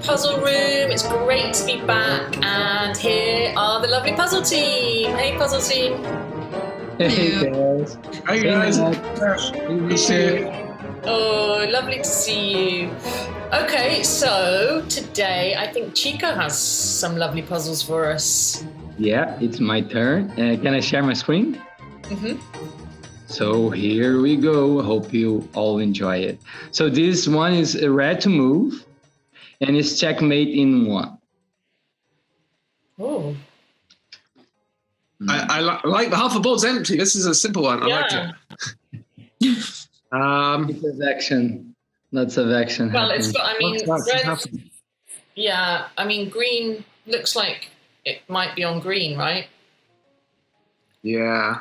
puzzle room. It's great to be back, and here are the lovely puzzle team. Hey, puzzle team. Hey guys. Hey guys. Oh, lovely to see you. Okay, so today I think Chica has some lovely puzzles for us. Yeah, it's my turn. Can I share my screen? Mm-hmm. So here we go. Hope you all enjoy it. So this one is red to move, and it's checkmate in one. Oh. I like the half the board's empty. This is a simple one. I like it. It's action. Lots of action. Well, happening. it's got, I mean, yeah, I mean, green looks like it might be on green, right? Yeah.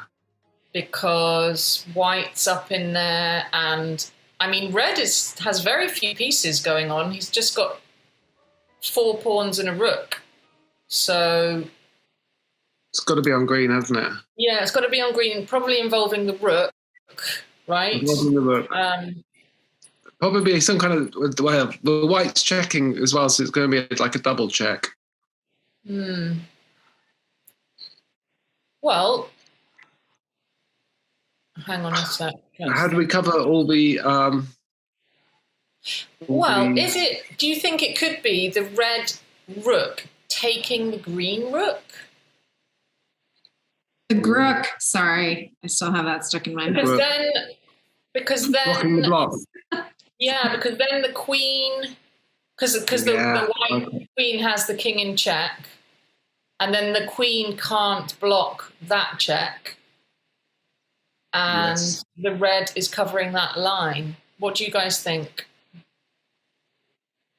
Because white's up in there, and I mean, red has very few pieces going on. He's just got 4 pawns and a rook. So it's got to be on green, hasn't it? Yeah, it's got to be on green, probably involving the rook, right? Involving the rook. Probably some kind of the white's checking as well, so it's going to be like a double check. Well, hang on a sec. How do we cover all the? Is it? Do you think it could be the red rook taking the green rook? The Grook. Sorry, I still have that stuck in my head. Because then, blocking the block. Yeah, because then the queen, because the white queen has the king in check, and then the queen can't block that check, and the red is covering that line. What do you guys think?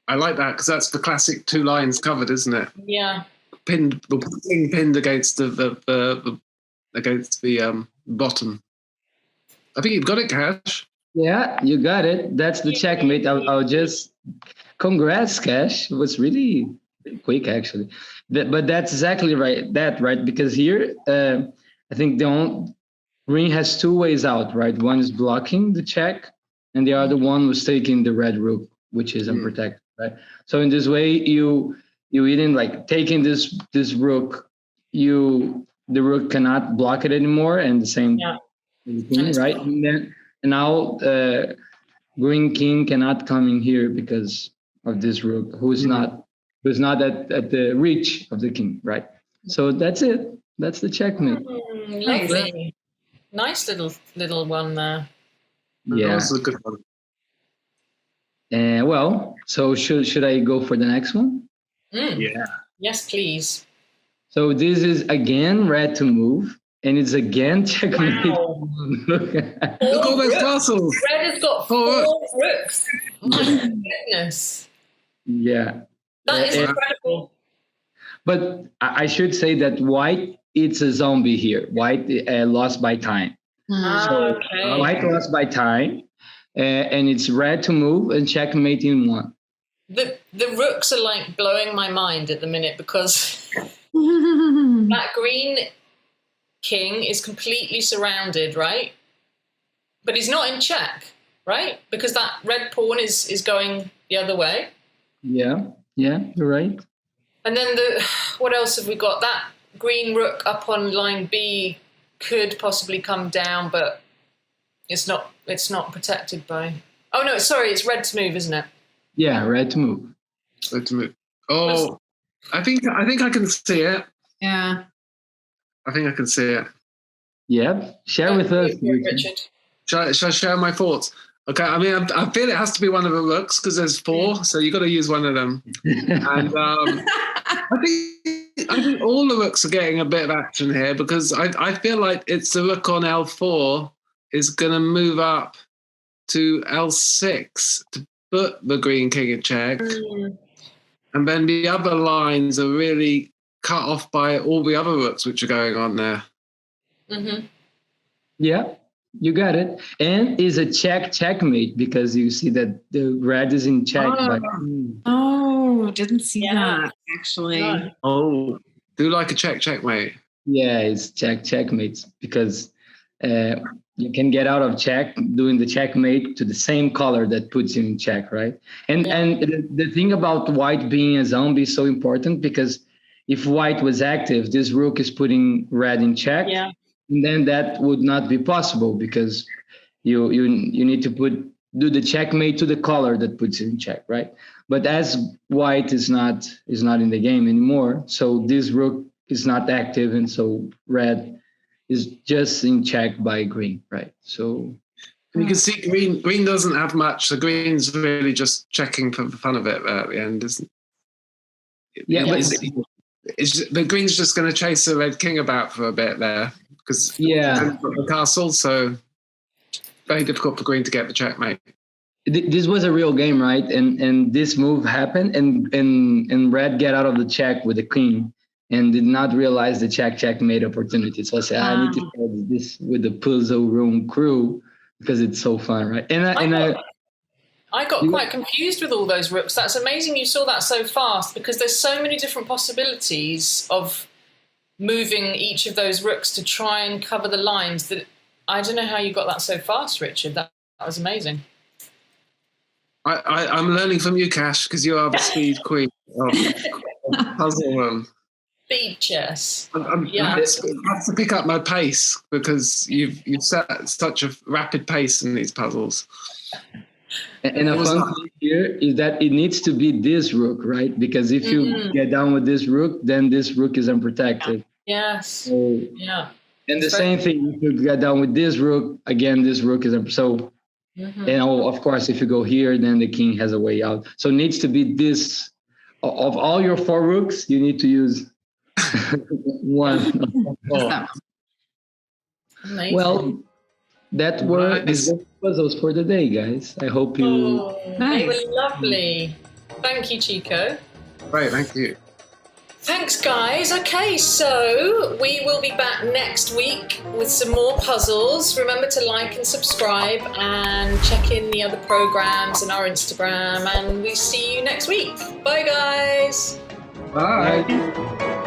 I like that because that's the classic 2 lines covered, isn't it? Yeah. Pinned, the king pinned against the bottom. I think you've got it, Kash. Yeah, you got it. That's the checkmate. I'll just congrats, Kash. It was really quick, actually. But that's exactly right. Because here, I think green has 2 ways out, right? One is blocking the check, and the other one was taking the red rook, which is unprotected, right? So in this way, you even like taking this rook, the rook cannot block it anymore, and the same thing, right? And now green king cannot come in here because of this rook, who's not at the reach of the king, right? So that's it. That's the checkmate. Lovely. Nice little one there. Yeah. That was a good one. Well, so should I go for the next one? Yeah. Yes, please. So this is again red to move, and it's again checkmate. Wow. Look at all those castles. Red has got 4 rooks. My goodness. Yeah. That is incredible. But I should say that white, it's a zombie here. White lost by time. So white lost by time, and it's red to move and checkmate in 1. The rooks are like blowing my mind at the minute because that green king is completely surrounded, right? But he's not in check, right? Because that red pawn is going the other way. Yeah, you're right. And then what else have we got? That green rook up on line B could possibly come down, but it's not protected by. Oh no, sorry, it's red to move, isn't it? Yeah, red to move. Red to move. Oh, I think I can see it. Yeah. I think I can see it. Yeah, share with us, Richard. Shall I share my thoughts? Okay, I mean, I feel it has to be one of the rooks because there's 4, so you've got to use one of them. And I think all the rooks are getting a bit of action here because I feel like it's the rook on L4 is going to move up to L6 to put the green king in check. And then the other lines are really cut off by all the other rooks which are going on there. Mm-hmm. Yeah, you got it. And is a checkmate because you see that the red is in check. Didn't see that actually. Oh, do like a checkmate. Yeah, it's checkmates because you can get out of check doing the checkmate to the same color that puts you in check, right? And the thing about white being a zombie is so important because if white was active, this rook is putting red in check, and then that would not be possible because you need to do the checkmate to the color that puts you in check, right? But as white is not in the game anymore, so this rook is not active, and so red is just in check by green, right? So you can see green doesn't have much. The green's really just checking for the fun of it at the end, isn't it? Yeah, the green's just going to chase the red king about for a bit there because the castle, so very difficult for green to get the checkmate. This was a real game, right? And this move happened, and red get out of the check with the queen, and did not realize the checkmate opportunity. So I said, I need to play this with the puzzle room crew because it's so fun, right? I got quite confused with all those rooks. That's amazing you saw that so fast because there's so many different possibilities of moving each of those rooks to try and cover the lines that I don't know how you got that so fast, Richard. That was amazing. I'm learning from you, Kash, because you are the speed queen of puzzle room. Speed chess. I have to pick up my pace because you've set such a rapid pace in these puzzles. And a fun thing here is that it needs to be this rook, right? Because if you get down with this rook, then this rook is unprotected. Yes. So, and the same thing, if you get down with this rook, again, this rook is so. And of course, if you go here, then the king has a way out. So it needs to be this. Of all your 4 rooks, you need to use one. Amazing. Well, that were the puzzles for the day, guys. I hope you. They were lovely. Thank you, Chico. Right, thank you. Thanks, guys. Okay, so we will be back next week with some more puzzles. Remember to like and subscribe and check in the other programs and our Instagram. And we see you next week. Bye, guys. Bye.